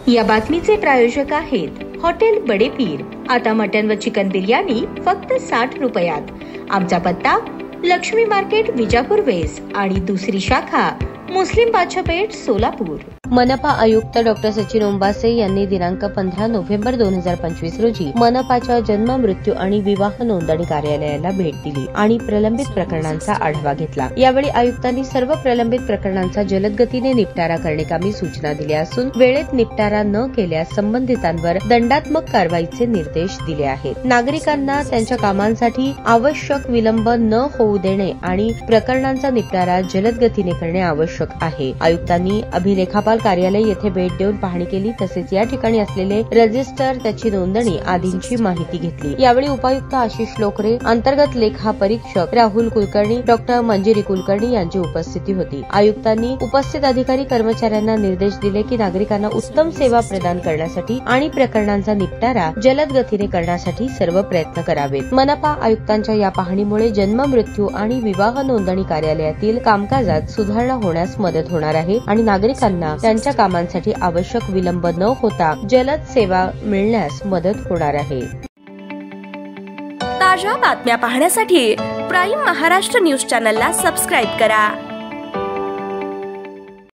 या बातमीचे प्रायोजक आहेत हॉटेल बडे पीर। आता मटन व चिकन बिर्याणी फक्त 60 रुपयात। आमचा पत्ता लक्ष्मी मार्केट विजापूर वेस्ट आणि दुसरी शाखा मुस्लिम बादशाहपेठ सोलापूर। मनपा आयुक्त डॉक्टर सचिन ओंबासे यांनी दिनांक 15 नोव्हेंबर 2025 रोजी मनपाच्या जन्म मृत्यू आणि विवाह नोंदणी कार्यालयाला भेट दिली आणि प्रलंबित प्रकरणांचा आढावा घेतला। यावेळी आयुक्तांनी सर्व प्रलंबित प्रकरणांचा जलद गतीने निपटारा करण्याची सूचना दिल्या असून वेळेत निपटारा न केल्यास संबंधितांवर दंडात्मक कारवाईचे निर्देश दिले आहेत। नागरिकांना त्यांच्या कामांसाठी आवश्यक विलंब न होऊ देणे आणि प्रकरणांचा निपटारा जलद गतीने करणे आवश्यक आहे। आयुक्तांनी अभिलेखापाल कार्यालय येथे भेट देऊन पाहणी केली, तसेच या ठिकाणी असलेले रजिस्टर, त्याची नोंदणी आदींची माहिती घेतली। यावेळी उपायुक्त आशिष लोकरे, अंतर्गत लेखा परीक्षक राहुल कुलकर्णी, डॉक्टर मंजिरी कुलकर्णी यांची उपस्थिती होती। आयुक्तांनी उपस्थित अधिकारी कर्मचाऱ्यांना निर्देश दिले की नागरिकांना उत्तम सेवा प्रदान करण्यासाठी आणि प्रकरणांचा निपटारा जलद गतीने करण्यासाठी सर्व प्रयत्न करावेत। मनपा आयुक्तांच्या या पाहणीमुळे जन्म मृत्यू आणि विवाह नोंदणी कार्यालयातील कामकाजात सुधारणा होण्यास मदत होणार आहे आणि नागरिकांना त्यांच्या कामांसाठी आवश्यक विलंब न होता जलद सेवा मिळण्यास मदत होणार आहे। ताज्या बातम्या पाहण्यासाठी प्राईम महाराष्ट्र न्यूज चॅनलला सबस्क्राईब करा।